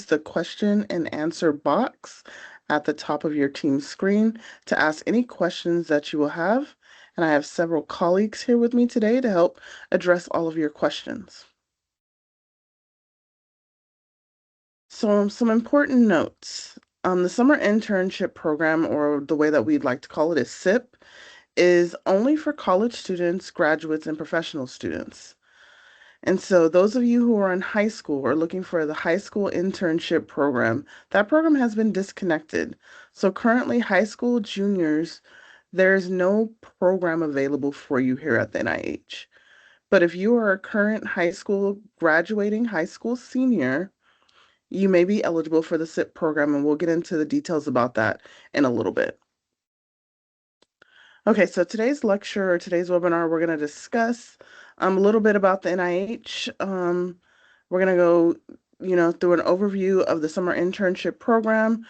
the question and answer box at the top of your team screen to ask any questions that you will have. And I have several colleagues here with me today to help address all of your questions. So, some important notes. The summer internship program, or the way that we'd like to call it, is SIP, is only for college students, graduates, and professional students. And so those of you who are in high school or looking for the high school internship program, that program has been disconnected. So currently, high school juniors, there's no program available for you here at the NIH. But if you are a current high school graduating high school senior, you may be eligible for the SIP program, and we'll get into the details about that in a little bit. Okay, so today's lecture or today's webinar, we're going to discuss a little bit about the NIH. We're going to go, through an overview of the summer internship program,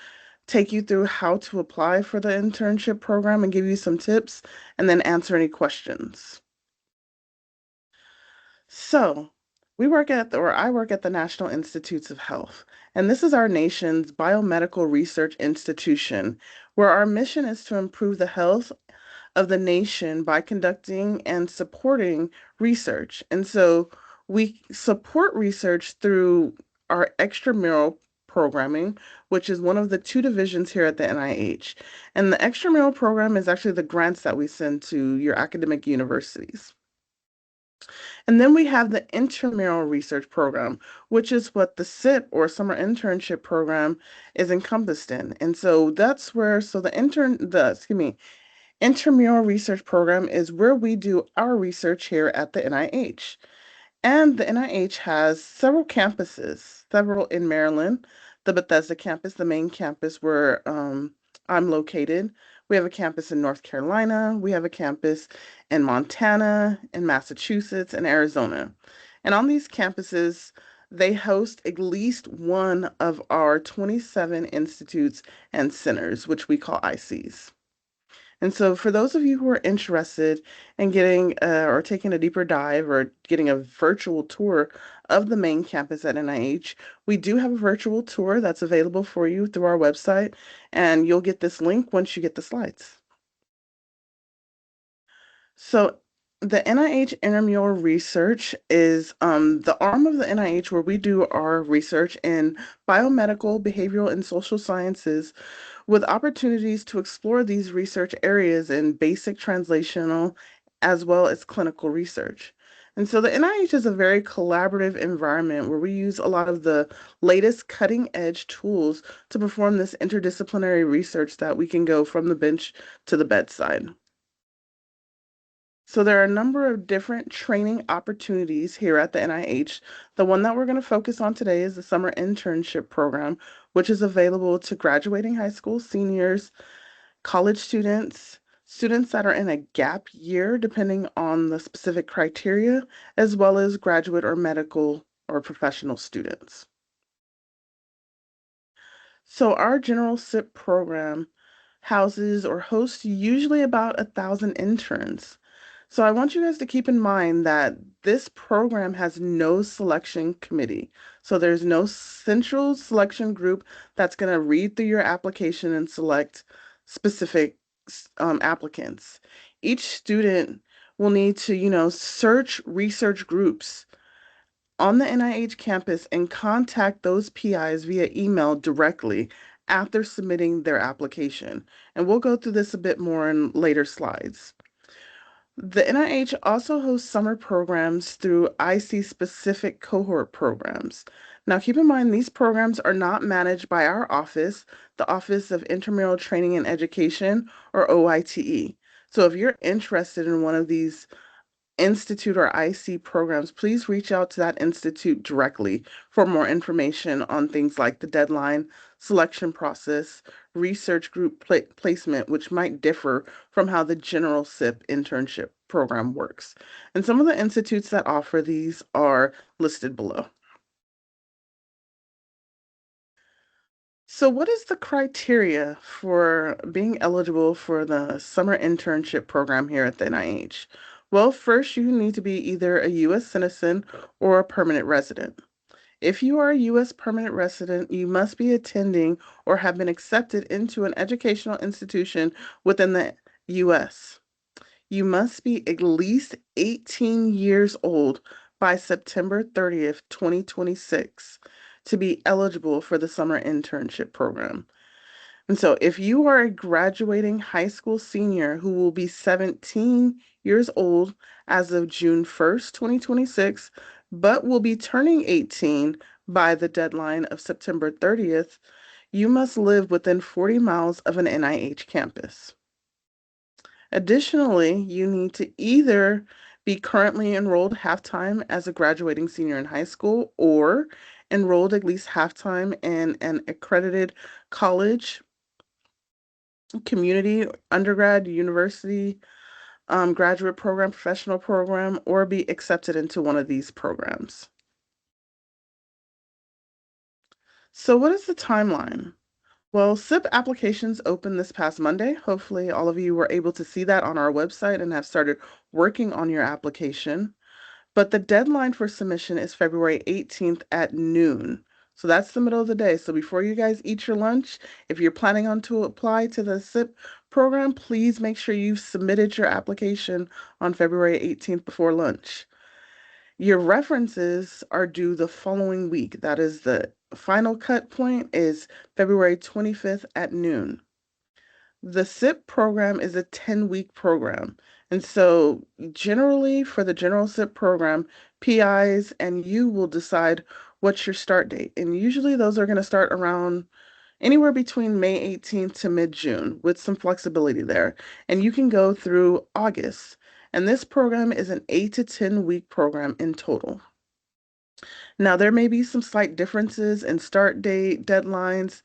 take you through how to apply for the internship program and give you some tips, and then answer any questions. So, I work at the National Institutes of Health, and this is our nation's biomedical research institution, where our mission is to improve the health of the nation by conducting and supporting research. And so we support research through our extramural programming, which is one of the two divisions here at the NIH. And the extramural program is actually the grants that we send to your academic universities. And then we have the intramural research program, which is what the SIP or summer internship program is encompassed in. And so that's where, so intramural research program is where we do our research here at the NIH. And the NIH has several campuses, several in Maryland, the Bethesda campus, the main campus where I'm located. We have a campus in North Carolina. We have a campus in Montana, in Massachusetts, and Arizona. And on these campuses, they host at least one of our 27 institutes and centers, which we call ICs. And so, for those of you who are interested in getting or taking a deeper dive or getting a virtual tour of the main campus at NIH, we do have a virtual tour that's available for you through our website, and you'll get this link once you get the slides. So, the NIH Intramural Research is the arm of the NIH where we do our research in biomedical, behavioral, and social sciences with opportunities to explore these research areas in basic translational as well as clinical research. And so the NIH is a very collaborative environment where we use a lot of the latest cutting edge tools to perform this interdisciplinary research that we can go from the bench to the bedside. So there are a number of different training opportunities here at the NIH. The one that we're going to focus on today is the summer internship program, which is available to graduating high school seniors, college students, students that are in a gap year, depending on the specific criteria, as well as graduate or medical or professional students. So our general SIP program houses or hosts usually about 1,000 interns. So I want you guys to keep in mind that this program has no selection committee. So there's no central selection group that's going to read through your application and select specific applicants. Each student will need to, search research groups on the NIH campus and contact those PIs via email directly after submitting their application. And we'll go through this a bit more in later slides. The NIH also hosts summer programs through IC-specific cohort programs. Now, keep in mind, these programs are not managed by our office, the Office of Intramural Training and Education, or OITE. So if you're interested in one of these institute or IC programs, please reach out to that institute directly for more information on things like the deadline, selection process, research group placement, which might differ from how the general SIP internship program works. And some of the institutes that offer these are listed below. So what is the criteria for being eligible for the summer internship program here at the NIH? Well, first you need to be either a U.S. citizen or a permanent resident. If you are a U.S. permanent resident, you must be attending or have been accepted into an educational institution within the U.S. You must be at least 18 years old by September 30th, 2026 to be eligible for the summer internship program. And so if you are a graduating high school senior who will be 17 years old as of June 1st, 2026, but will be turning 18 by the deadline of September 30th, you must live within 40 miles of an NIH campus. Additionally, you need to either be currently enrolled half-time as a graduating senior in high school or enrolled at least half-time in an accredited college, community, undergrad, university, graduate program, professional program, or be accepted into one of these programs. So what is the timeline? Well, SIP applications opened this past Monday. Hopefully, all of you were able to see that on our website and have started working on your application. But the deadline for submission is February 18th at noon. So that's the middle of the day. So before you guys eat your lunch, if you're planning on to apply to the SIP program, please make sure you've submitted your application on February 18th before lunch. Your references are due the following week. That is the final cut point is February 25th at noon. The SIP program is a 10-week program. And so generally for the general SIP program, PIs and you will decide what's your start date. And usually those are going to start around anywhere between May 18th to mid-June with some flexibility there. And you can go through August. And this program is an 8 to 10 week program in total. Now, there may be some slight differences in start date, deadlines,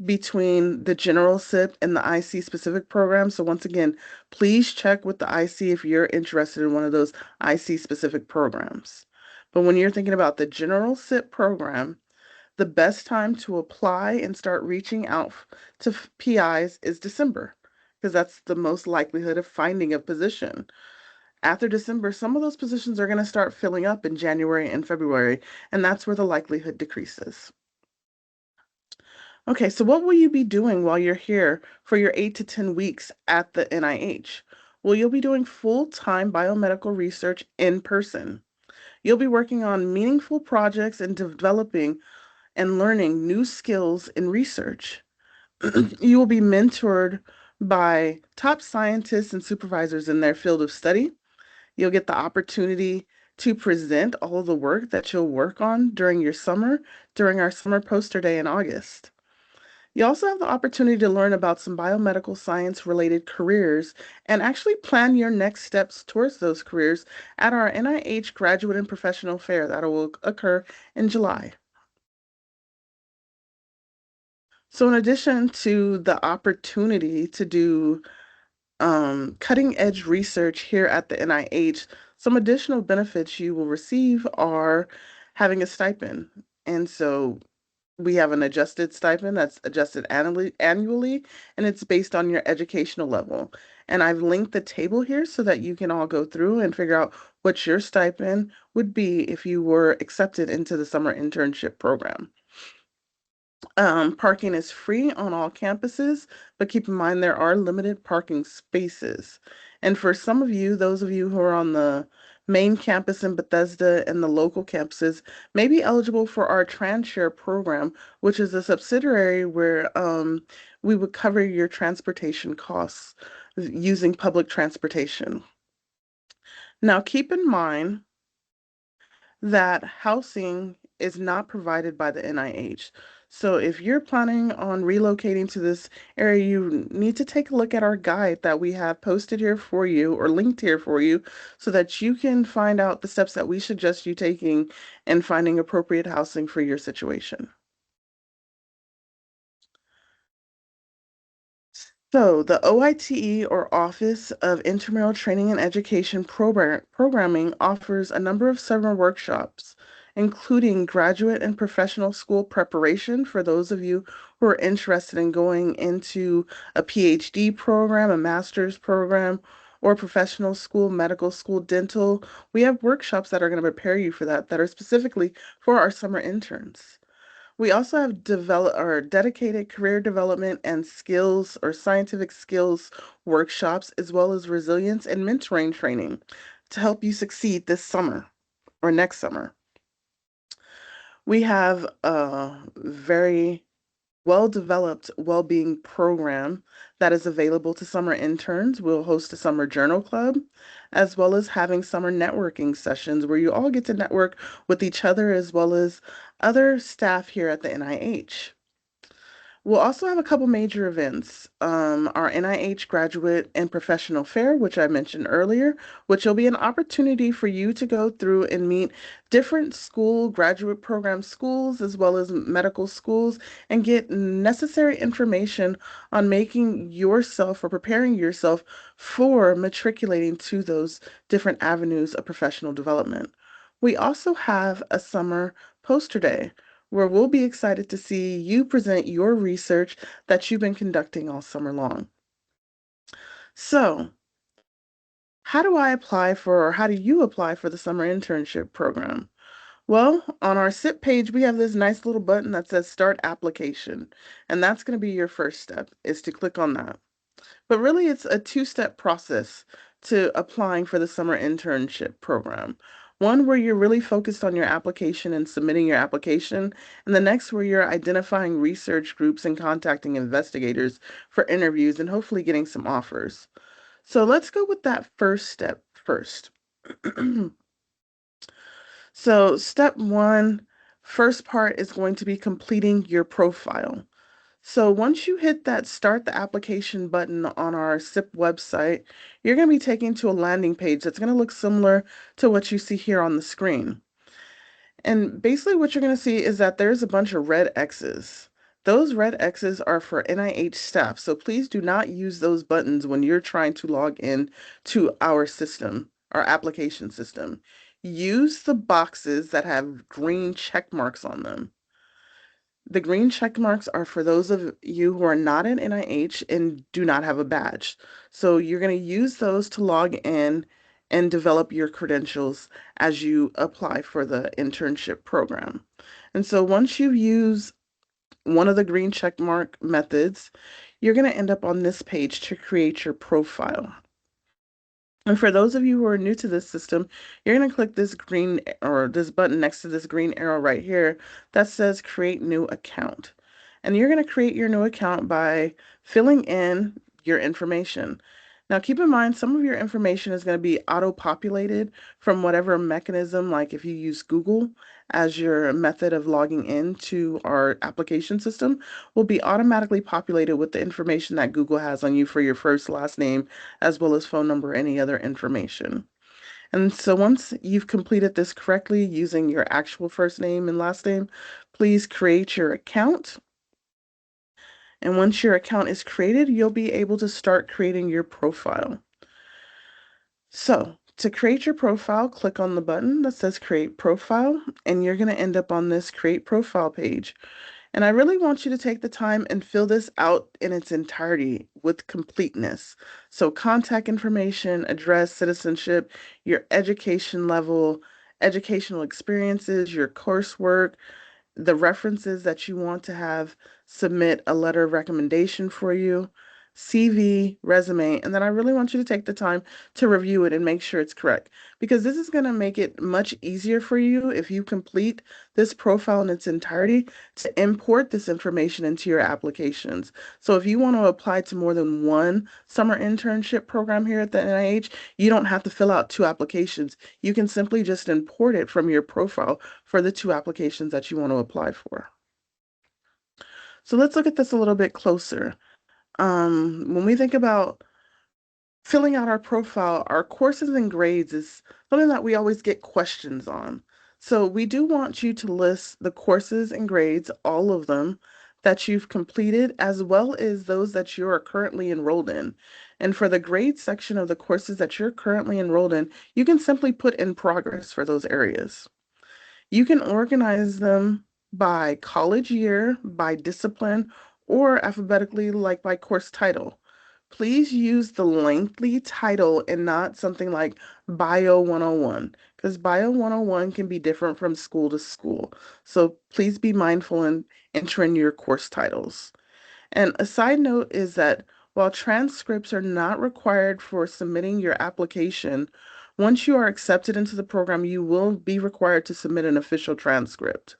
between the general SIP and the IC specific program. So once again, please check with the IC if you're interested in one of those IC specific programs. But when you're thinking about the general SIP program, the best time to apply and start reaching out to PIs is December, because that's the most likelihood of finding a position. After December, some of those positions are going to start filling up in January and February, and that's where the likelihood decreases. Okay, so what will you be doing while you're here for your 8 to 10 weeks at the NIH? Well, you'll be doing full-time biomedical research in person. You'll be working on meaningful projects and developing and learning new skills in research. You will be mentored by top scientists and supervisors in their field of study. You'll get the opportunity to present all of the work that you'll work on during your summer, during our summer poster day in August. You also have the opportunity to learn about some biomedical science related careers and actually plan your next steps towards those careers at our NIH Graduate and Professional Fair that will occur in July. So in addition to the opportunity to do cutting edge research here at the NIH, some additional benefits you will receive are having a stipend. And so we have an adjusted stipend that's adjusted annually, and it's based on your educational level. And I've linked the table here so that you can all go through and figure out what your stipend would be if you were accepted into the summer internship program. Parking is free on all campuses, but keep in mind there are limited parking spaces. And for some of you, those of you who are on the main campus in Bethesda and the local campuses, may be eligible for our TransShare program, which is a subsidiary where we would cover your transportation costs using public transportation. Now, keep in mind that housing is not provided by the NIH. So if you're planning on relocating to this area, you need to take a look at our guide that we have posted here for you or linked here for you so that you can find out the steps that we suggest you taking in finding appropriate housing for your situation. So, the OITE, or Office of Intramural Training and Education Programming, offers a number of summer workshops, including graduate and professional school preparation for those of you who are interested in going into a PhD program, a master's program, or professional school, medical school, dental, we have workshops that are going to prepare you for that, that are specifically for our summer interns. We also have develop or dedicated career development and skills or scientific skills workshops, as well as resilience and mentoring training to help you succeed this summer or next summer. We have a very well-developed well-being program that is available to summer interns. We'll host a summer journal club, as well as having summer networking sessions where you all get to network with each other as well as other staff here at the NIH. We'll also have a couple major events. Our NIH Graduate and Professional Fair, which I mentioned earlier, which will be an opportunity for you to go through and meet different school, graduate program schools, as well as medical schools, and get necessary information on making yourself or preparing yourself for matriculating to those different avenues of professional development. We also have a summer poster day where we'll be excited to see you present your research that you've been conducting all summer long. So, how do I apply for, or how do you apply for the summer internship program? Well, on our SIP page, we have this nice little button that says Start Application, and that's going to be your first step, is to click on that. But really, it's a two-step process to applying for the summer internship program. One where you're really focused on your application and submitting your application, and the next where you're identifying research groups and contacting investigators for interviews and hopefully getting some offers. So let's go with that first step first. So step one, first part is going to be completing your profile. So once you hit that Start the Application button on our SIP website, you're going to be taken to a landing page that's going to look similar to what you see here on the screen. And basically what you're going to see is that there's a bunch of red X's. Those red X's are for NIH staff, so please do not use those buttons when you're trying to log in to our system, our application system. Use the boxes that have green check marks on them. The green check marks are for those of you who are not in NIH and do not have a badge. So you're going to use those to log in and develop your credentials as you apply for the internship program. And so once you use one of the green check mark methods, you're going to end up on this page to create your profile. And for those of you who are new to this system, you're going to click this green or this button next to this green arrow right here that says create new account. And you're going to create your new account by filling in your information. Now keep in mind, some of your information is going to be auto-populated from whatever mechanism, like if you use Google as your method of logging into our application system, will be automatically populated with the information that Google has on you for your first, last name, as well as phone number, any other information. And so once you've completed this correctly using your actual first name and last name, please create your account. And once your account is created, you'll be able to start creating your profile. So to create your profile, click on the button that says Create Profile, and you're going to end up on this Create Profile page. And I really want you to take the time and fill this out in its entirety with completeness. So contact information, address, citizenship, your education level, educational experiences, your coursework, the references that you want to have submit a letter of recommendation for you, CV, resume, and then I really want you to take the time to review it and make sure it's correct, because this is going to make it much easier for you if you complete this profile in its entirety to import this information into your applications. So if you want to apply to more than one summer internship program here at the NIH, you don't have to fill out two applications. You can simply just import it from your profile for the two applications that you want to apply for. So let's look at this a little bit closer. When we think about filling out our profile, our courses and grades is something that we always get questions on. So we do want you to list the courses and grades, all of them, that you've completed, as well as those that you are currently enrolled in. And for the grade section of the courses that you're currently enrolled in, you can simply put in progress for those areas. You can organize them by college year, by discipline, or alphabetically, like by course title. please use the lengthy title and not something like Bio 101, because Bio 101 can be different from school to school. So please be mindful in entering your course titles. And a side note is that while transcripts are not required for submitting your application, once you are accepted into the program, you will be required to submit an official transcript.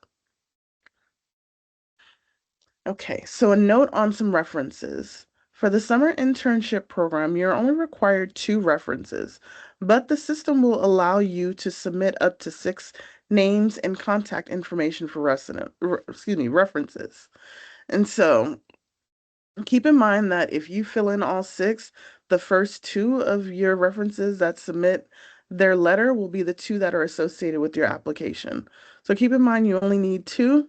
Okay, so a note on some references. For the summer internship program, you're only required 2 references, but the system will allow you to submit up to 6 names and contact information for references. And so keep in mind that if you fill in all 6, the first 2 of your references that submit their letter will be the 2 that are associated with your application. So keep in mind you only need 2.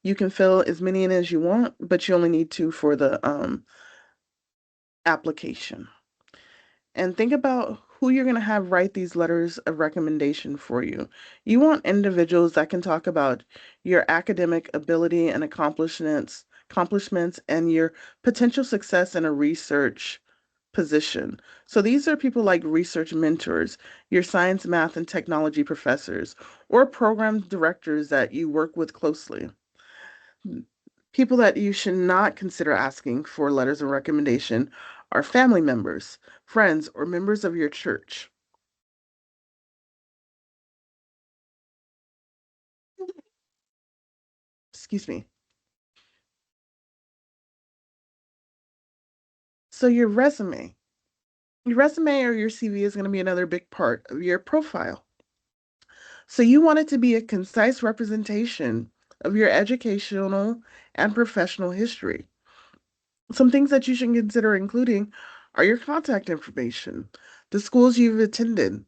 You can fill as many in as you want, but you only need 2 for the application. And think about who you're going to have write these letters of recommendation for you. You want individuals that can talk about your academic ability and accomplishments and your potential success in a research position. So these are people like research mentors, your science, math, and technology professors, or program directors that you work with closely. People that you should not consider asking for letters of recommendation are family members, friends, or members of your church. Excuse me. So your resume or your CV is going to be another big part of your profile. So you want it to be a concise representation of your educational and professional history. Some things that you should consider including are your contact information, the schools you've attended,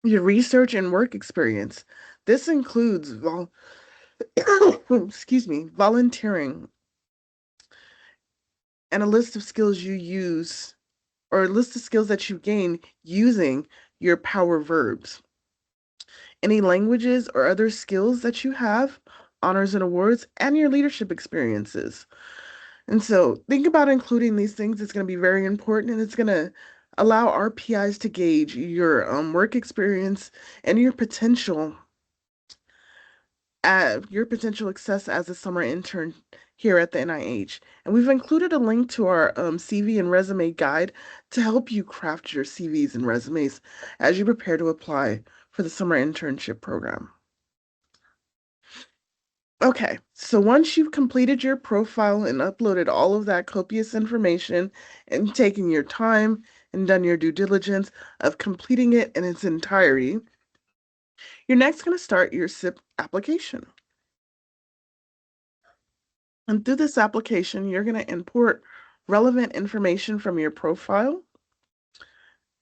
your research and work experience. This includes excuse me, volunteering and a list of skills you use or a list of skills that you gain using your power verbs. Any languages or other skills that you have, honors and awards, and your leadership experiences. And so think about including these things. It's going to be very important and it's going to allow our PIs to gauge your work experience and your potential success as a summer intern here at the NIH. And we've included a link to our CV and resume guide to help you craft your CVs and resumes as you prepare to apply for the summer internship program. Okay, so once you've completed your profile and uploaded all of that copious information and taken your time and done your due diligence of completing it in its entirety, you're next going to start your SIP application. And through this application, you're going to import relevant information from your profile,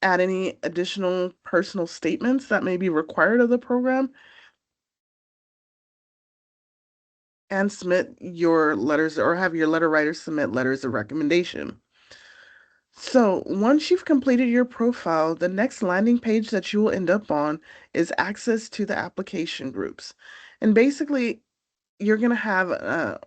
add any additional personal statements that may be required of the program, and submit your letters or have your letter writer submit letters of recommendation. So once you've completed your profile, the next landing page that you will end up on is access to the application groups. And basically, you're going to have a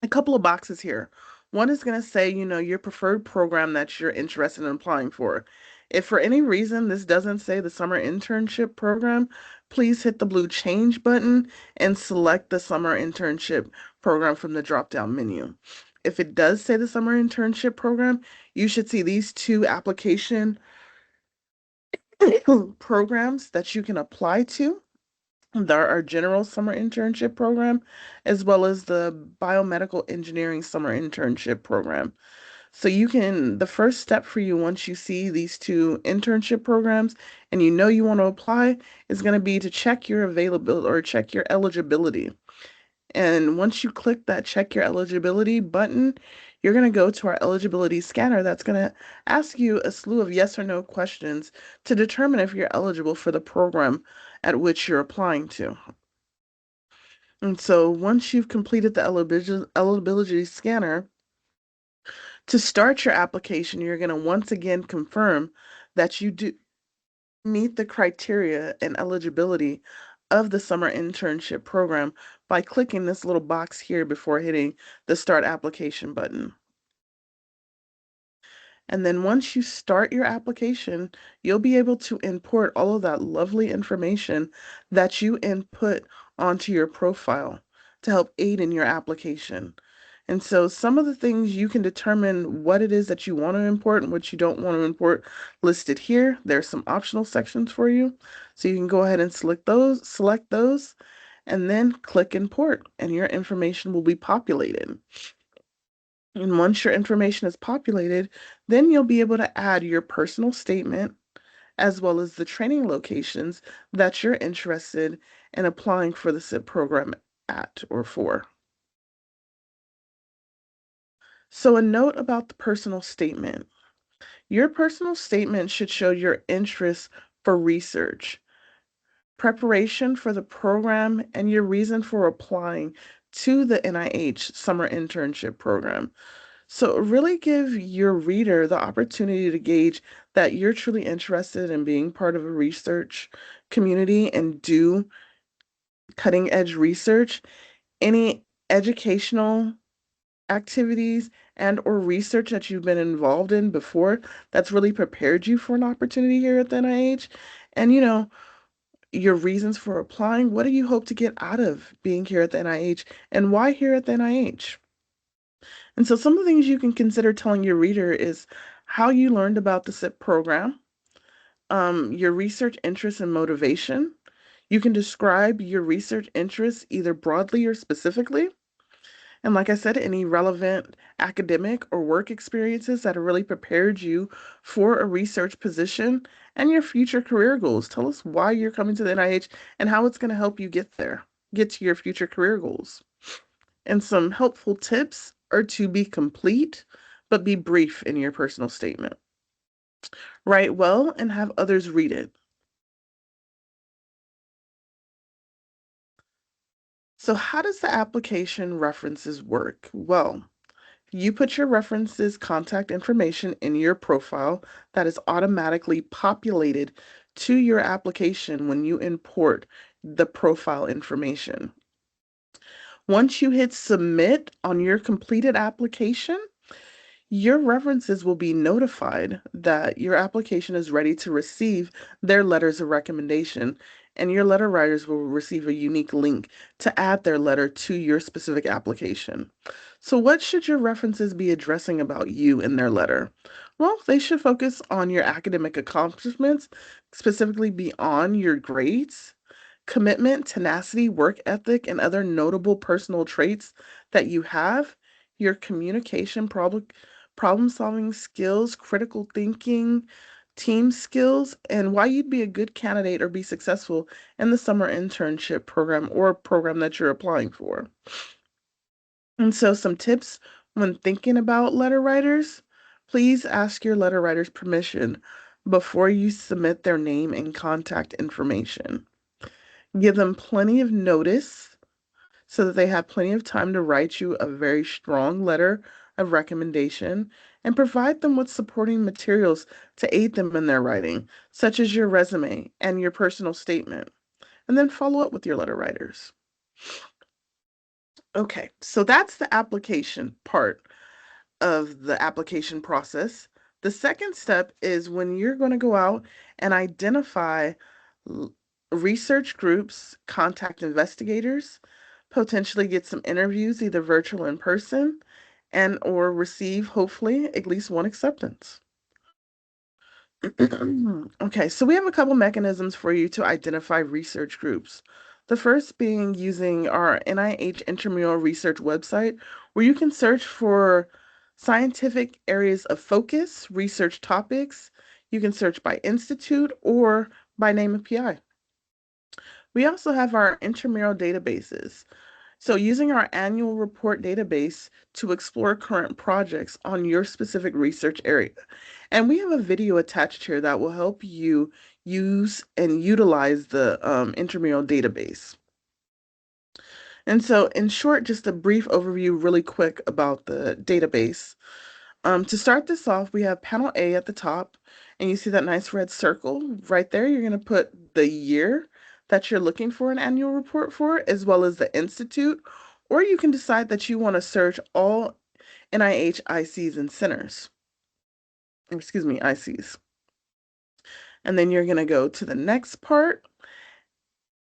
couple of boxes here. One is going to say, your preferred program that you're interested in applying for. If for any reason this doesn't say the summer internship program, please hit the blue change button and select the summer internship program from the drop-down menu. If it does say the summer internship program, you should see these 2 application programs that you can apply to. There are general summer internship program as well as the biomedical engineering summer internship program. So the first step for you once you see these 2 internship programs and you want to apply is going to be to check your availability or check your eligibility. And once you click that check your eligibility button, you're going to go to our eligibility scanner that's going to ask you a slew of yes or no questions to determine if you're eligible for the program at which you're applying to. And so once you've completed the eligibility scanner, to start your application, you're going to once again confirm that you do meet the criteria and eligibility of the summer internship program by clicking this little box here before hitting the start application button. And then once you start your application, you'll be able to import all of that lovely information that you input onto your profile to help aid in your application. And so some of the things you can determine what it is that you want to import and what you don't want to import listed here. There's some optional sections for you. So you can go ahead and select those, and then click import, and your information will be populated. And once your information is populated, then you'll be able to add your personal statement as well as the training locations that you're interested in applying for the SIP program at or for. So a note about the personal statement. Your personal statement should show your interest for research, preparation for the program, and your reason for applying to the NIH Summer Internship Program. So really give your reader the opportunity to gauge that you're truly interested in being part of a research community and do cutting edge research. Any educational activities and or research that you've been involved in before that's really prepared you for an opportunity here at the NIH. And your reasons for applying. What do you hope to get out of being here at the NIH and why here at the NIH? And so some of the things you can consider telling your reader is how you learned about the SIP program, your research interests and motivation. You can describe your research interests either broadly or specifically. And like I said, any relevant academic or work experiences that have really prepared you for a research position and your future career goals. Tell us why you're coming to the NIH and how it's going to help you get there, get to your future career goals. And some helpful tips are to be complete, but be brief in your personal statement. Write well and have others read it. So how does the application references work? Well, you put your references contact information in your profile that is automatically populated to your application when you import the profile information. Once you hit submit on your completed application, your references will be notified that your application is ready to receive their letters of recommendation, and your letter writers will receive a unique link to add their letter to your specific application. So, what should your references be addressing about you in their letter? Well, they should focus on your academic accomplishments, specifically beyond your grades, commitment, tenacity, work ethic, and other notable personal traits that you have, your communication, problem solving skills, critical thinking, team skills, and why you'd be a good candidate or be successful in the summer internship program or program that you're applying for. And so, some tips when thinking about letter writers, please ask your letter writers permission before you submit their name and contact information. Give them plenty of notice so that they have plenty of time to write you a very strong letter of recommendation, and provide them with supporting materials to aid them in their writing, such as your resume and your personal statement. And then follow up with your letter writers. Okay, so that's the application part of the application process. The second step is when you're going to go out and identify l- research groups, contact investigators, potentially get some interviews, either virtual or in person, and or receive, hopefully, at least one acceptance. Okay, so we have a couple mechanisms for you to identify research groups. The first being using our NIH intramural research website, where you can search for scientific areas of focus, research topics. You can search by institute or by name of PI. We also have our intramural databases. So using our annual report database to explore current projects on your specific research area. And we have a video attached here that will help you use and utilize the intramural database. And so in short, just a brief overview really quick about the database. To start this off, we have panel A at the top, and you see that nice red circle right there. You're going to put the year that you're looking for an annual report for, as well as the institute, or you can decide that you want to search all NIH ICs and centers. excuse me, ICs. And then you're going to go to the next part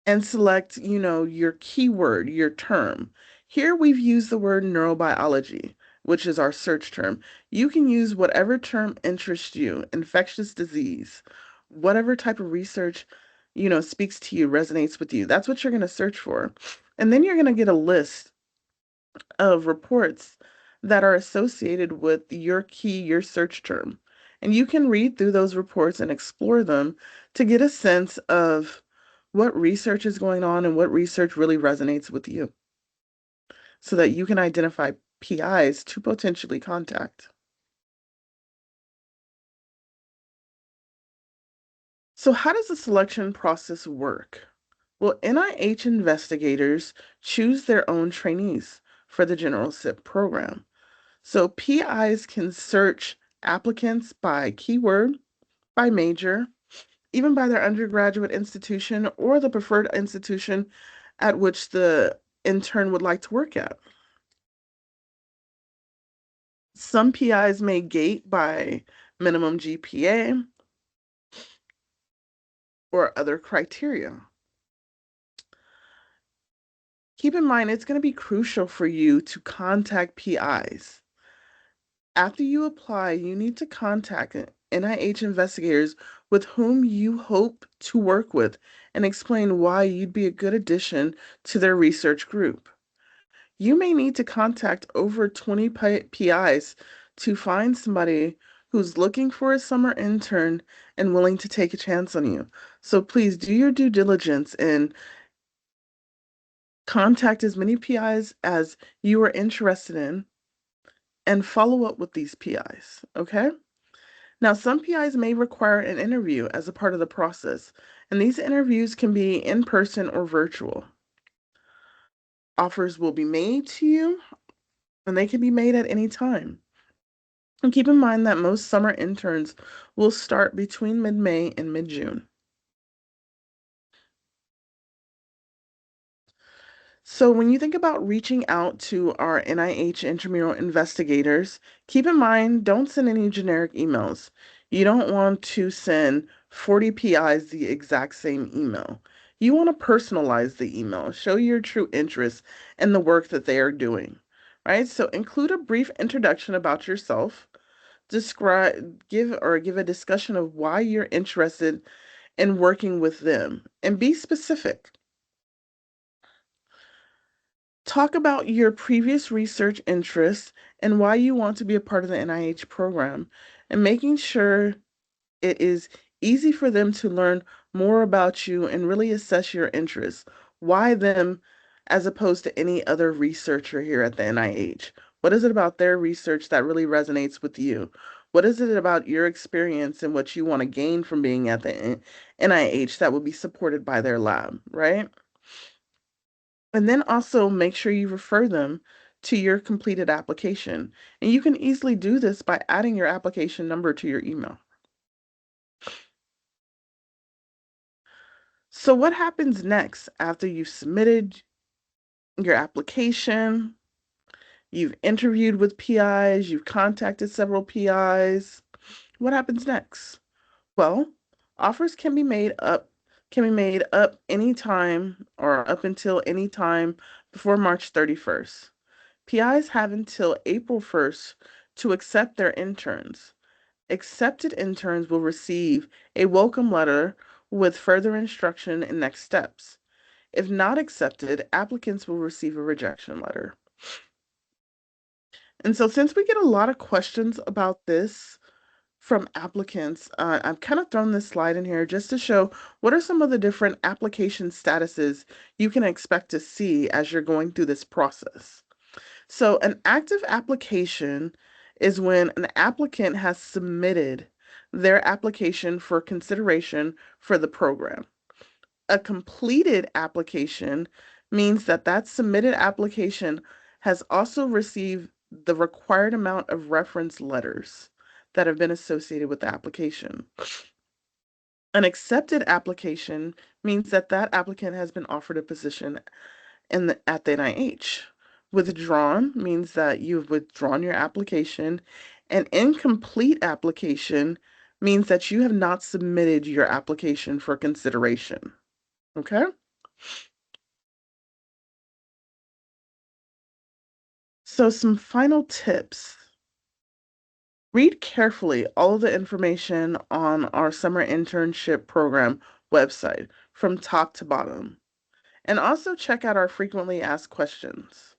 and select, your keyword, your term. Here we've used the word neurobiology, which is our search term. You can use whatever term interests you, infectious disease, whatever type of research, speaks to you, resonates with you. That's what you're going to search for. And then you're going to get a list of reports that are associated with your search term. And you can read through those reports and explore them to get a sense of what research is going on and what research really resonates with you so that you can identify PIs to potentially contact. So, how does the selection process work? Well, NIH investigators choose their own trainees for the General SIP program. So PIs can search applicants by keyword, by major, even by their undergraduate institution or the preferred institution at which the intern would like to work at. Some PIs may gate by minimum GPA or other criteria. Keep in mind, it's going to be crucial for you to contact PIs. After you apply, you need to contact NIH investigators with whom you hope to work with and explain why you'd be a good addition to their research group. You may need to contact over 20 PIs to find somebody who's looking for a summer intern and willing to take a chance on you. So please do your due diligence and contact as many PIs as you are interested in and follow up with these PIs, okay? Now, some PIs may require an interview as a part of the process, and these interviews can be in person or virtual. Offers will be made to you, and they can be made at any time. And keep in mind that most summer interns will start between mid-May and mid-June. So when you think about reaching out to our NIH intramural investigators, keep in mind, don't send any generic emails. You don't want to send 40 PIs the exact same email. You want to personalize the email, show your true interest in the work that they are doing, right? So include a brief introduction about yourself, give a discussion of why you're interested in working with them, and be specific. Talk about your previous research interests and why you want to be a part of the NIH program, and making sure it is easy for them to learn more about you and really assess your interests. Why them as opposed to any other researcher here at the NIH? What is it about their research that really resonates with you? What is it about your experience and what you want to gain from being at the NIH that will be supported by their lab, right? And then also make sure you refer them to your completed application. And you can easily do this by adding your application number to your email. So what happens next after you've submitted your application, you've interviewed with PIs, you've contacted several PIs? What happens next? Well, offers can be made up anytime or up until any time before March 31st. PIs have until April 1st to accept their interns. Accepted interns will receive a welcome letter with further instruction and next steps. If not accepted, applicants will receive a rejection letter. And so, since we get a lot of questions about this from applicants, I've kind of thrown this slide in here just to show what are some of the different application statuses you can expect to see as you're going through this process. So an active application is when an applicant has submitted their application for consideration for the program. A completed application means that that submitted application has also received the required amount of reference letters that have been associated with the application. An accepted application means that that applicant has been offered a position at the NIH. Withdrawn means that you've withdrawn your application An incomplete application means that you have not submitted your application for consideration. Okay? So, some final tips. Read carefully all of the information on our summer internship program website from top to bottom. And also check out our frequently asked questions.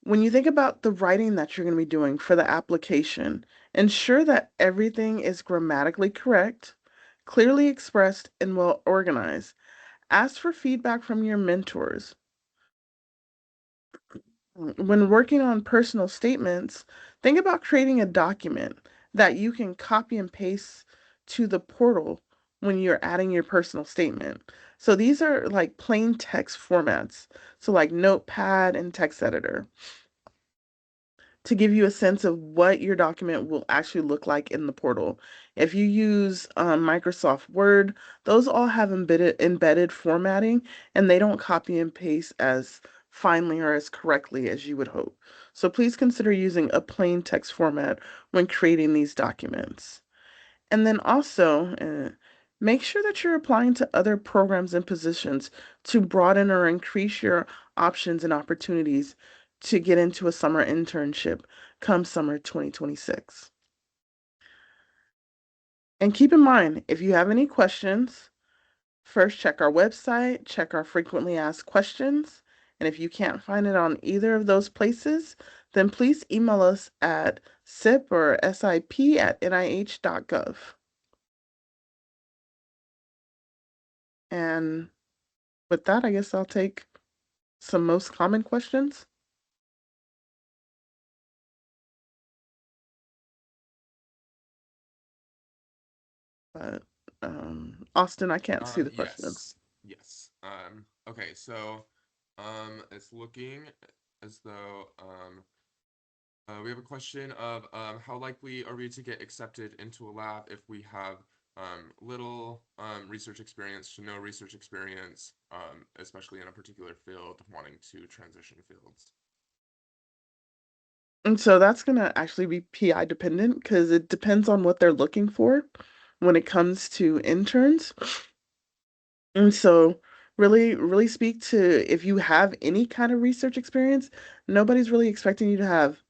When you think about the writing that you're going to be doing for the application, ensure that everything is grammatically correct, clearly expressed, and well organized. Ask for feedback from your mentors. When working on personal statements, think about creating a document that you can copy and paste to the portal when you're adding your personal statement. So these are like plain text formats. So like Notepad and text editor to give you a sense of what your document will actually look like in the portal. If you use Microsoft Word, those all have embedded formatting and they don't copy and paste as finely or as correctly as you would hope. So please consider using a plain text format when creating these documents. And then also, make sure that you're applying to other programs and positions to broaden or increase your options and opportunities to get into a summer internship come summer 2026. And keep in mind, if you have any questions, first check our website, check our frequently asked questions, and if you can't find it on either of those places, then please email us at sip or sip@nih.gov. And with that, I guess I'll take some most common questions. But Austin, I can't see the questions. Yes, yes. Okay, so it's looking as though we have a question of how likely are we to get accepted into a lab if we have little research experience to no research experience, especially in a particular field, wanting to transition fields. And so that's going to actually be PI dependent because it depends on what they're looking for when it comes to interns. And so really, really speak to if you have any kind of research experience, nobody's really expecting you to have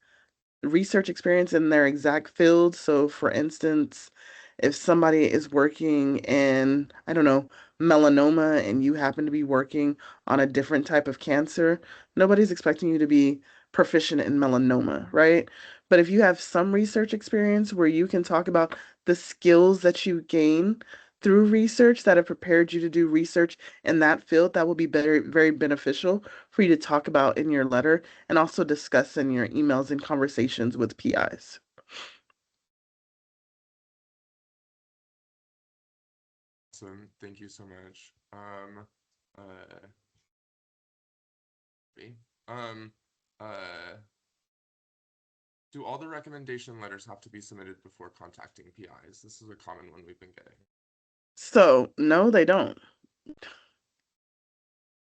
research experience in their exact field. So, for instance, if somebody is working in, I don't know, melanoma and you happen to be working on a different type of cancer, nobody's expecting you to be proficient in melanoma, right? But if you have some research experience where you can talk about the skills that you gain through research that have prepared you to do research in that field, that will be very, very beneficial for you to talk about in your letter and also discuss in your emails and conversations with PIs. Awesome, thank you so much. Uh, me. Um, uh, do all the recommendation letters have to be submitted before contacting PIs? This is a common one we've been getting. So, no, they don't.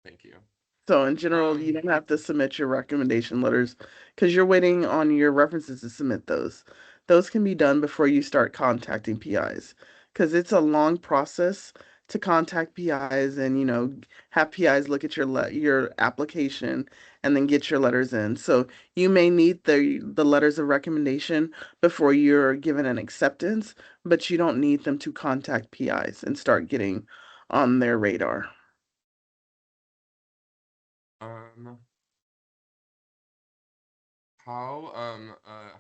Thank you. So in general, you Um, don't have to submit your recommendation letters because you're waiting on your references to submit those. Those can be done before you start contacting PIs because it's a long process to contact PIs and have PIs look at your application and then get your letters in. So you may need the letters of recommendation before you're given an acceptance, but you don't need them to contact PIs and start getting on their radar. um, how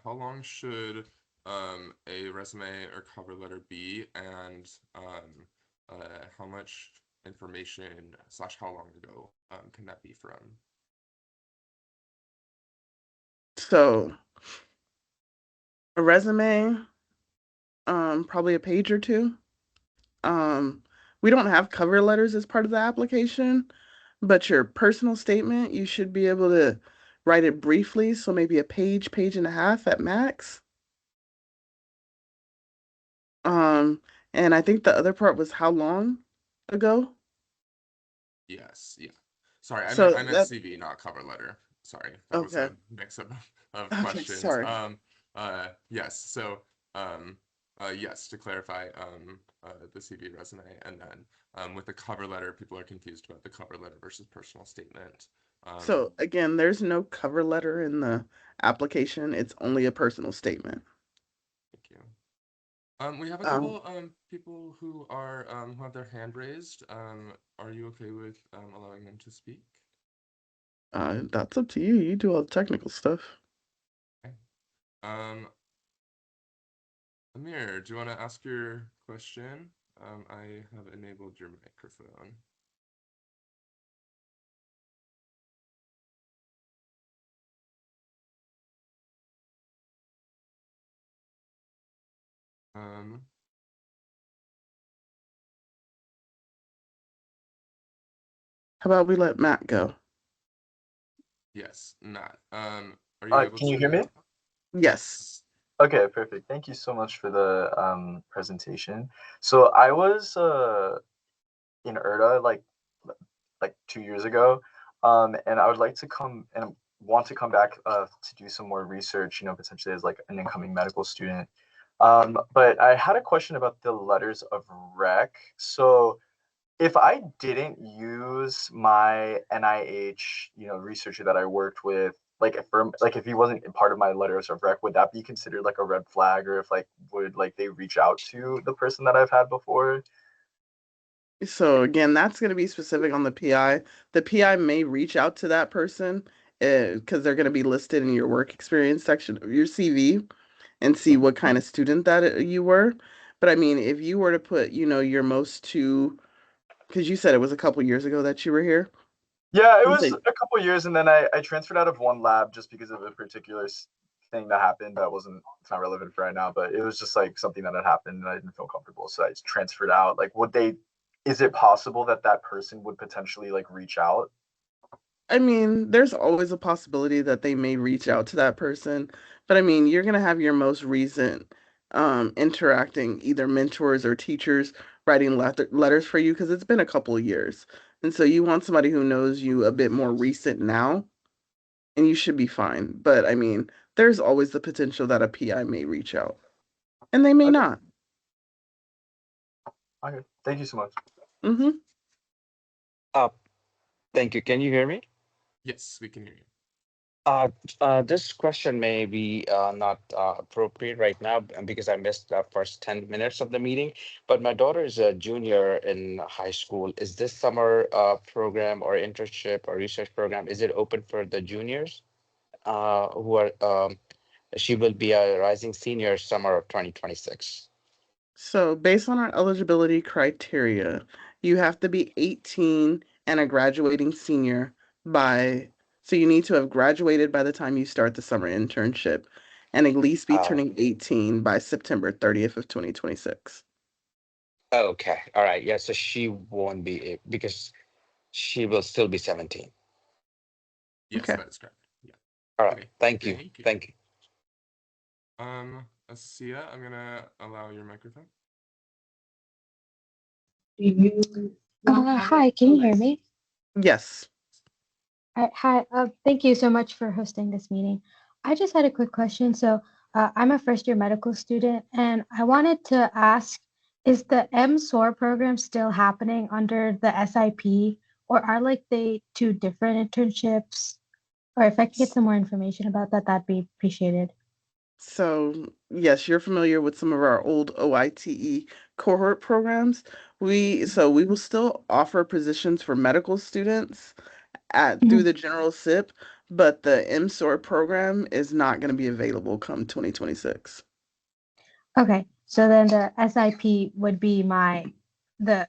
long should a resume or cover letter be, and how much information slash how long ago can that be from? So a resume, probably a page or two. Um, we don't have cover letters as part of the application, but your personal statement, you should be able to write it briefly, so maybe a page, page and a half at max. Um, and I think the other part was how long ago? Yes, yeah. Sorry, I So meant that, CV, not cover letter. Sorry, that was okay. a mix-up of Okay, questions. sorry. Yes. So, um, yes, to clarify, the CV resume, and then with the cover letter, people are confused about the cover letter versus personal statement. Um, So again, there's no cover letter in the application. It's only a personal statement. thank you. We have a Um, couple people who have their hand raised. Are you okay with allowing them to speak? that's up to you. You do all the technical stuff. Okay. Um, Amir, do you want to ask your question? I have enabled your microphone. Um, How about we let Matt go? yes, Matt. Are you able Can you hear me? to? Yes. Yes. Okay, perfect. Thank you so much for the presentation. So I was in IRTA like 2 years ago, and I would like to come and want to come back to do some more research, potentially as like an incoming medical student. But I had a question about the letters of rec. So if I didn't use my NIH, researcher that I worked with, like if he wasn't a part of my letters of rec, would that be considered like a red flag, or if like would like they reach out to the person that I've had before? So again, that's going to be specific on the PI. The PI may reach out to that person because they're going to be listed in your work experience section of your CV and see Mhm. what kind of student that you were. But I mean, if you were to put, your most two, because you said it was a couple years ago that you were here. Yeah, it I'm was saying, a couple years, and then I transferred out of one lab just because of a particular thing that happened that wasn't it's not relevant for right now, but it was just like something that had happened and I didn't feel comfortable, so I just transferred out. Like, would they? Is it possible that that person would potentially like reach out? I mean, there's always a possibility that they may reach out to that person, but I mean, you're gonna have your most recent interacting either mentors or teachers writing letters for you because it's been a couple of years. And so you want somebody who knows you a bit more recent now, and you should be fine. But I mean, there's always the potential that a PI may reach out, and they may Okay, not. okay. Thank you so much. Hmm. Uh, Thank you. Can you hear me? Yes, we can hear you. Uh, this question may be not appropriate right now because I missed the first 10 minutes of the meeting, but my daughter is a junior in high school. Is this summer program or internship or research program, is it open for the juniors who are, she will be a rising senior summer of 2026? So, based on our eligibility criteria, you have to be 18 and a graduating senior by, so you need to have graduated by the time you start the summer internship and at least be Uh, turning 18 by September 30th of 2026. okay. All right. Yeah. So she won't be because she will still be 17. Yes, Okay. that is correct. Yeah. All right. Okay. Thank you. Thank you. Thank you. Asia, I'm gonna allow your microphone. Hi, can you hear me? Yes. Hi, thank you so much for hosting this meeting. I just had a quick question. So, I'm a first year medical student, and I wanted to ask, is the MSOAR program still happening under the SIP, or are like they two different internships? Or if I could get some more information about that, that'd be appreciated. So, yes, you're familiar with some of our old OITE cohort programs. We will still offer positions for medical students at through Mhm. the general SIP, but the MSOR program is not going to be available come 2026. Okay, so then the SIP would be it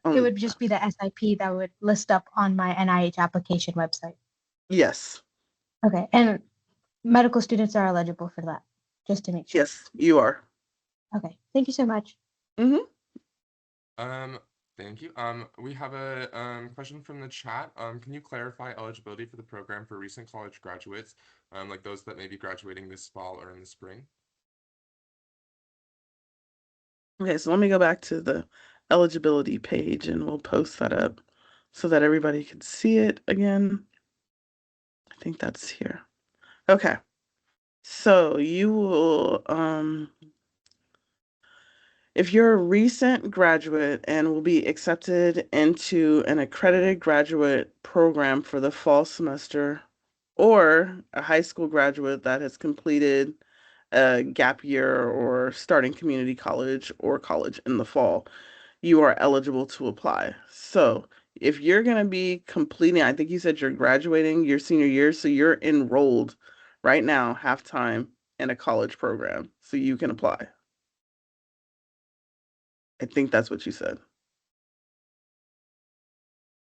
Um, would just be the SIP that would list up on my NIH application website. yes, Okay, and medical students are eligible for that, just to make sure. yes, you are. Okay, thank you so much. Hmm. Um, Thank you. We have a question from the chat. Can you clarify eligibility for the program for recent college graduates, like those that may be graduating this fall or in the spring? Okay, so let me go back to the eligibility page and we'll post that up so that everybody can see it again. I think that's here. Okay. So you will, if you're a recent graduate and will be accepted into an accredited graduate program for the fall semester, or a high school graduate that has completed a gap year or starting community college or college in the fall, you are eligible to apply. So if you're going to be completing, I think you said you're graduating your senior year, so you're enrolled right now, half time in a college program, so you can apply. I think that's what you said.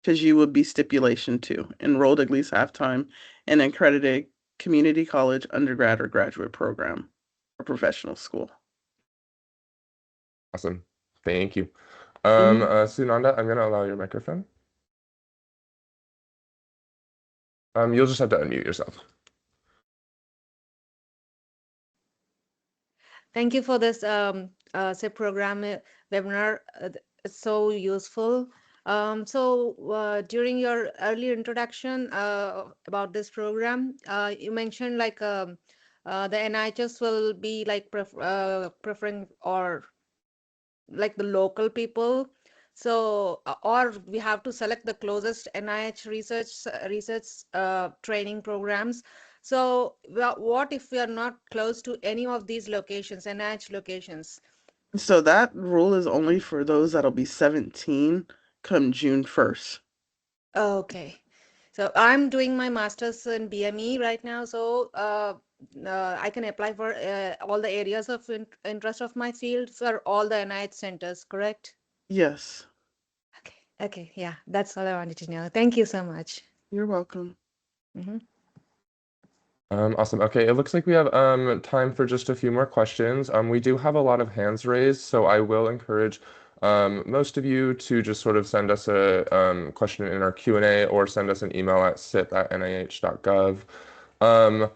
Because you would be stipulation two, enrolled at least half time in an accredited community college, undergrad, or graduate program or professional school. Awesome. Thank you. Mhm. Sunanda, I'm gonna allow your microphone. You'll just have to unmute yourself. Thank you for this SIP program webinar. It's so useful. During your earlier introduction about this program, you mentioned like the NHS will be like preferring or like the local people. So, or we have to select the closest NIH research training programs. So, what if we are not close to any of these locations, NIH locations? So that rule is only for those that'll be 17 come June 1st. Okay. So I'm doing my master's in BME right now. So I can apply for all the areas of interest of my field for all the NIH centers, correct? Yes, Okay. Okay. Yeah, that's all I wanted to know. Thank you so much. you're welcome. Mhm. Awesome. Okay, it looks like we have time for just a few more questions. We do have a lot of hands raised, so I will encourage most of you to just sort of send us a question in our Q&A or send us an email at sip@nih.gov. Um,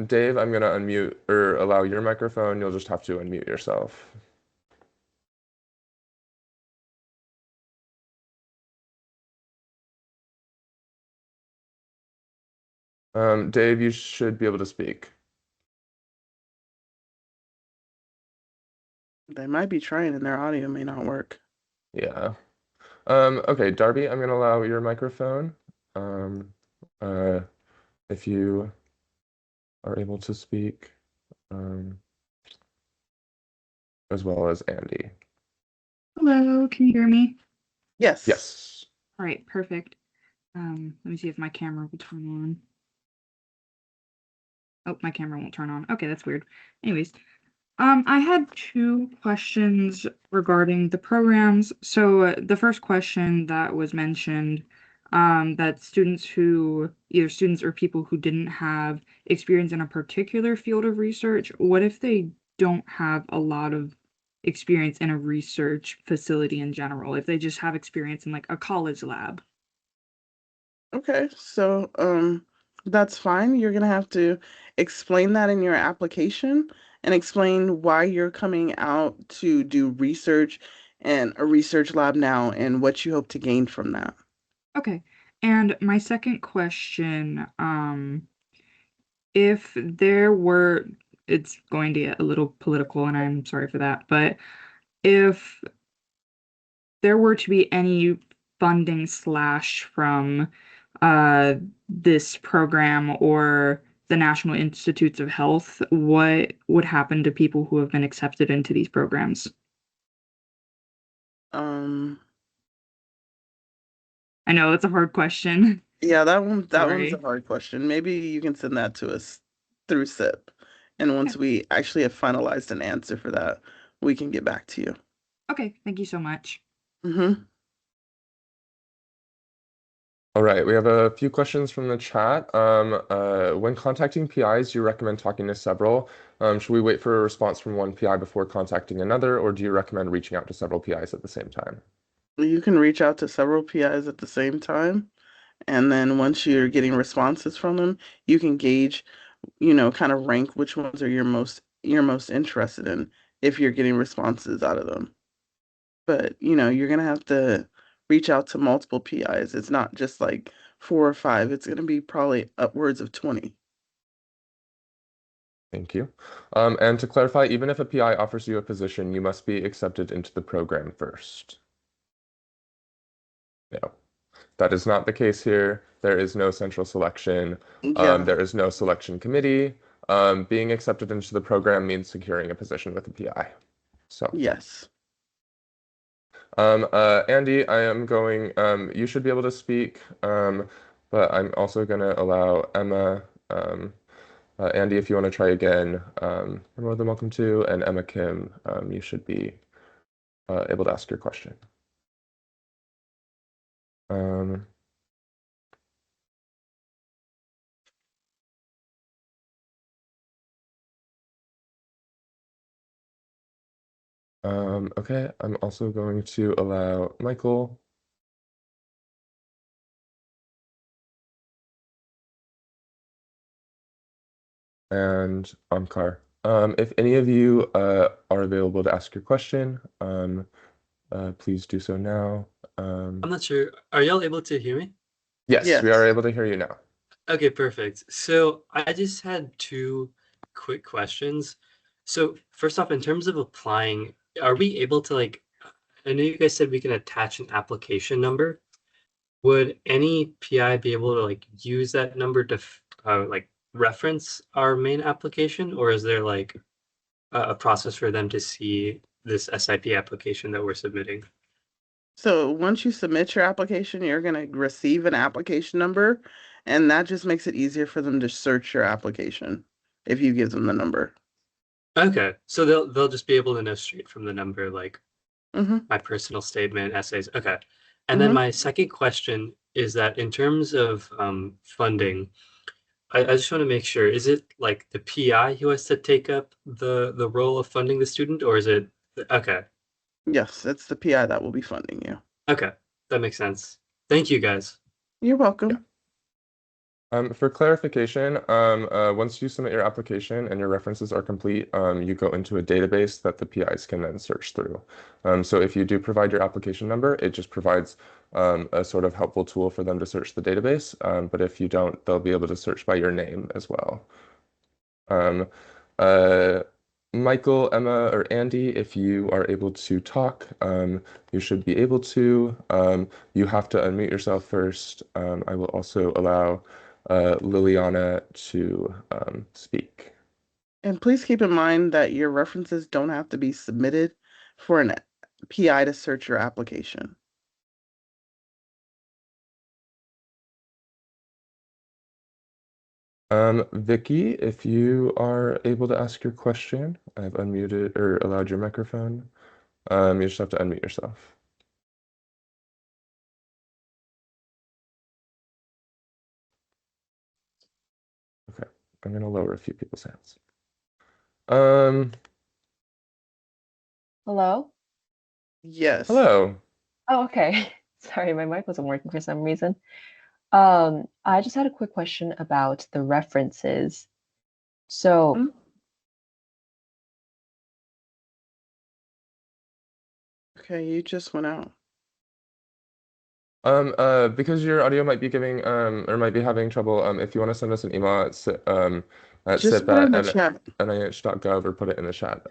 Dave, I'm gonna unmute or allow your microphone. You'll just have to unmute yourself. Dave, you should be able to speak. They might be trying and their audio may not work. Yeah. Okay, Darby, I'm gonna allow your microphone. Um, uh, if you are able to speak, um, as well as Andy. Hello, can you hear me? Yes. Yes. All right, perfect. Let me see if my camera will turn on. Oh, my camera won't turn on. Okay, that's weird. Anyways, I had two questions regarding the programs. So the first question that was mentioned, that either students or people who didn't have experience in a particular field of research, what if they don't have a lot of experience in a research facility in general, if they just have experience in like a college lab? Okay, so that's fine. You're gonna have to explain that in your application and explain why you're coming out to do research and a research lab now and what you hope to gain from that. Okay. And my second question, if there were, it's going to get a little political, and I'm sorry for that, but if there were to be any funding slash from this program or the National Institutes of Health, what would happen to people who have been accepted into these programs? Um, I know it's a hard question. yeah, that one's a Sorry. hard question. Maybe you can send that to us through SIP. And once we actually have finalized an answer for that, we can get back to you. Okay, thank you so much. Mm-hmm. All right, we have a few questions from the chat. When contacting PIs, do you recommend talking to several? Should we wait for a response from one PI before contacting another, or do you recommend reaching out to several PIs at the same time? You can reach out to several PIs at the same time. And then once you're getting responses from them, you can gauge, kind of rank which ones are you're most interested in if you're getting responses out of them. But, you're gonna have to reach out to multiple PIs. It's not just like four or five. It's gonna be probably upwards of 20. Thank you. And to clarify, even if a PI offers you a position, you must be accepted into the program first. No, that is not the case here. There is no central selection. Yeah, There is no selection committee. Being accepted into the program means securing a position with a PI. So, yes. Andy, I am going, you should be able to speak, but I'm also going to allow Emma, Andy, if you want to try again, you're more than welcome to, and Emma Kim, you should be able to ask your question. Um, okay, I'm also going to allow Michael and Amkar. If any of you are available to ask your question, please do so now. I'm not sure. Are y'all able to hear me? Yes, we are Yes. able to hear you now. Okay, perfect. So I just had two quick questions. So first off, in terms of applying, are we able to I know you guys said we can attach an application number. Would any PI be able to use that number to reference our main application, or is there a process for them to see this SIP application that we're submitting? So once you submit your application, you're going to receive an application number, and that just makes it easier for them to search your application if you give them the number. Okay, so they'll just be able to know straight from the number, Mm-hmm. my personal statement, essays. Okay. And then Mm-hmm. my second question is that in terms of funding, I just want to make sure, is it like the PI who has to take up the role of funding the student, or is it okay? Yes, it's the PI that will be funding you. Okay, that makes sense. Thank you guys. You're Yeah. welcome. For clarification, once you submit your application and your references are complete, you go into a database that the PIs can then search through. So if you do provide your application number, it just provides a sort of helpful tool for them to search the database. But if you don't, they'll be able to search by your name as well. Um, uh, Michael, Emma, or Andy, if you are able to talk, you should be able to. You have to unmute yourself first. I will also allow Liliana to speak. And please keep in mind that your references don't have to be submitted for an PI to search your application. Vicky, if you are able to ask your question, I've unmuted or allowed your microphone. You just have to unmute yourself. Okay, I'm gonna lower a few people's hands. Hello? Yes. Hello. Oh, okay. Sorry, my mic wasn't working for some reason. I just had a quick question about the references. So, Okay, you just went out. Because your audio might be giving or might be having trouble, if you want to send us an email at Just put it in the chat. nih.gov or put it in the chat,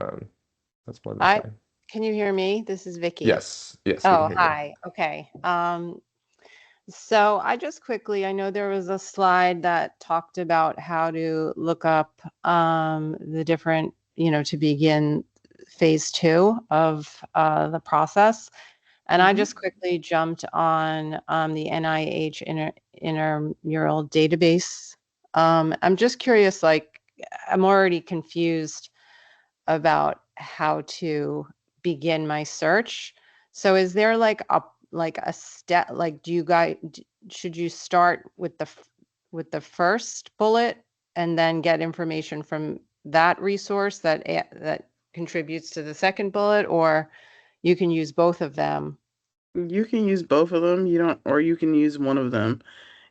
that's more than I fine. can you hear me? This is Vicky. Yes, we can Oh, hear you. hi. Okay. So I just quickly, I know there was a slide that talked about how to look up the different, to begin phase 2 of the process. And I just quickly jumped on the NIH intramural database. I'm just curious, I'm already confused about how to begin my search. So is there a step, do you guys should you start with with the first bullet and then get information from that resource that contributes to the second bullet, or you can use both of them? You can use both of them. Or you can use one of them.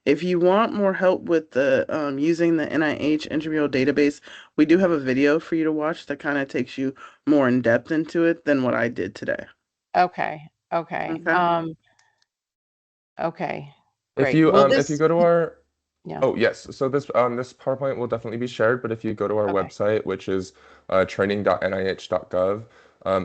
If you want more help with the using the NIH intramural database, we do have a video for you to watch that kind of takes you more in depth into it than what I did today. Okay. Okay. Okay. Okay. If Great. you Will if you this go to our Yeah. Oh, yes. So this PowerPoint will definitely be shared, but if you go to our Okay. website, which is training.nih.gov,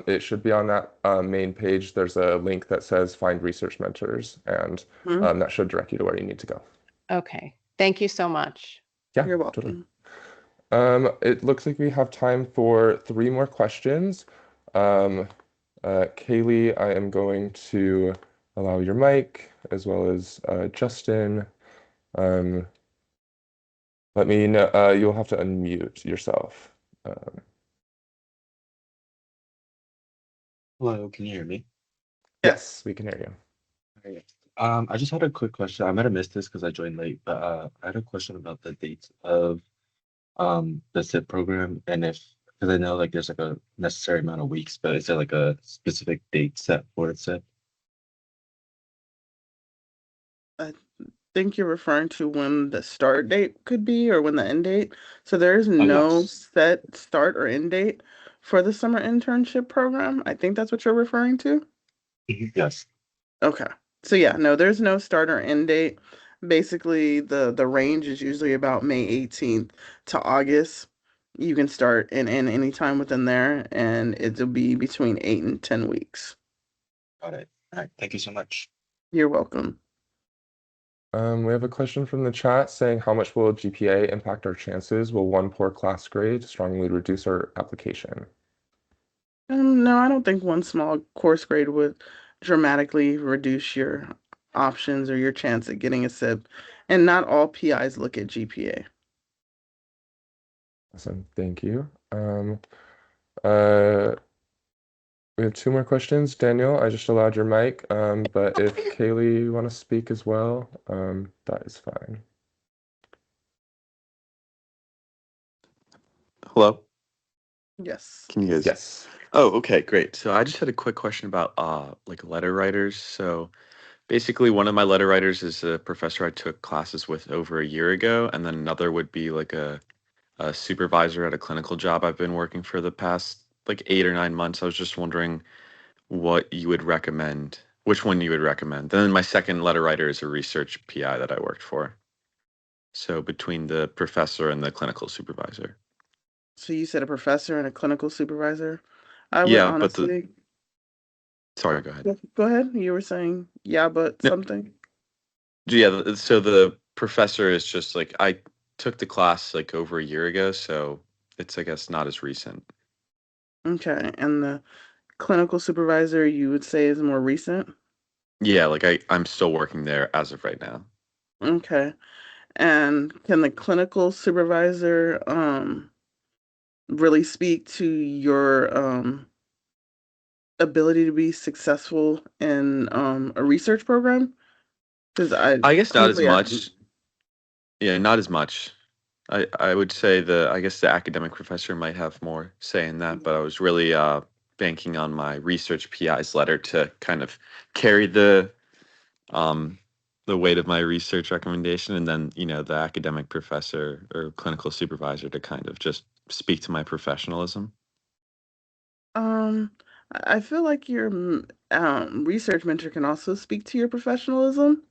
it should be on that main page. There's a link that says Find Research Mentors, and Mhm. that should direct you to where you need to go. Okay. Thank you so much. Yeah, You're totally. welcome. It looks like we have time for 3 more questions. Um, Kaylee, I am going to allow your mic as well as Justin. Um, Let me know. You'll have to unmute yourself. Um, Hello, can you hear me? yes, we can hear you. Okay. I just had a quick question. I might have missed this because I joined late, but I had a question about the dates of the SIP program and if because I know like there's like a necessary amount of weeks, but is there like a specific date set for the SIP? I think you're referring to when the start date could be or when the end date. So there is Oh no yes. set start or end date for the summer internship program. I think that's what you're referring to. Yes. Okay. So yeah, no, there's no start or end date. Basically, the range is usually about May 18th to August. You can start and end anytime within there, and it'll be between 8 and 10 weeks. Got it. All right. Thank you so much. You're welcome. We have a question from the chat saying, how much will GPA impact our chances? Will one poor class grade strongly reduce our application? No, I don't think one small course grade would dramatically reduce your options or your chance at getting a SIP. And not all PIs look at GPA. Awesome, thank you. Uh, we have 2 more questions. Daniel, I just allowed your mic, but if Kaylee you want to speak as well, that is fine. Hello, Yes. can you guys? Yes. Oh, okay, great. So I just had a quick question about like letter writers. So basically one of my letter writers is a professor I took classes with over a year ago, and then another would be like a supervisor at a clinical job I've been working for the past like 8 or 9 months. I was just wondering what you would recommend, which one you would recommend. Then my second letter writer is a research PI that I worked for. So between the professor and the clinical supervisor. So you said a professor and a clinical supervisor. I would Yeah, but the honestly sorry, go ahead. go ahead. You were saying yeah, but No, something. yeah, so the professor is just like I took the class like over a year ago, so it's I guess not as recent. Okay. And the clinical supervisor you would say is more recent. Yeah, like I'm still working there as of right now. Okay. And can the clinical supervisor really speak to your ability to be successful in a research program? Because I guess not as clearly I much. Yeah, not as much. I would say I guess the academic professor might have more say in that, but I was really banking on my research PI's letter to kind of carry um the weight of my research recommendation, and then the academic professor or clinical supervisor to kind of just speak to my professionalism. um I feel like your research mentor can also speak to your professionalism.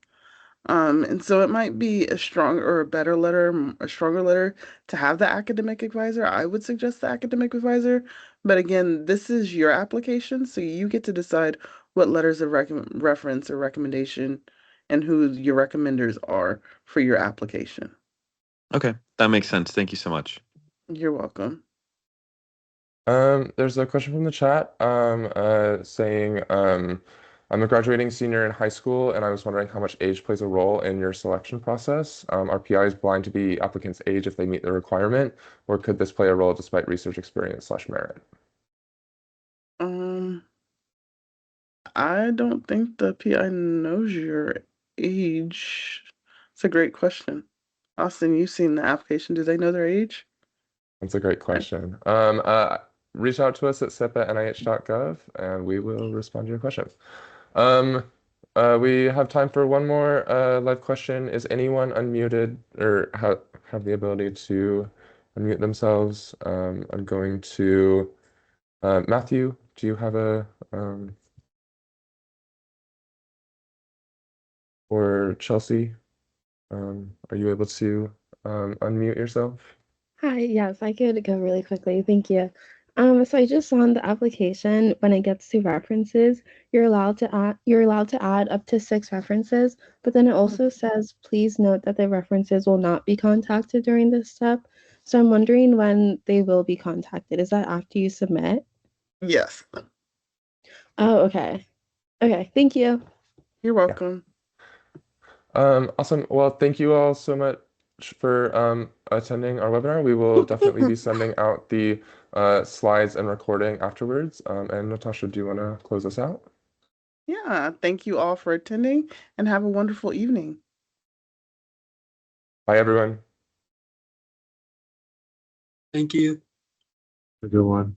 And so it might be a strong or a better letter, a stronger letter to have the academic advisor. I would suggest the academic advisor. But again, this is your application, so you get to decide what letters of reference or recommendation and who your recommenders are for your application. Okay, that makes sense. Thank you so much. You're welcome. There's a question from the chat, saying, I'm a graduating senior in high school, and I was wondering how much age plays a role in your selection process. Are PIs blind to the applicant's age if they meet the requirement, or could this play a role despite research experience/merit? Um, I don't think the PI knows your age. It's a great question. Austin, you've seen the application. Do they know their age? That's a great question. Reach out to us at sip@nih.gov, and we will respond to your questions. Um, we have time for one more live question. Is anyone unmuted or have the ability to unmute themselves? I'm going to Matthew. Do you have or Chelsea? Are you able to unmute yourself? Hi, yes, I could go really quickly. Thank you. So I just saw in the application when it gets to references, you're allowed to add up to 6 references, but then it also says, please note that the references will not be contacted during this step. So I'm wondering when they will be contacted. Is that after you submit? Yes, Oh, okay. Okay, thank you. you're Yeah. welcome. Awesome. Well, thank you all so much for attending our webinar. We will definitely be sending out the slides and recording afterwards. And Natasha, do you want to close us out? Yeah, thank you all for attending and have a wonderful evening. Bye, everyone. Thank you. A good one.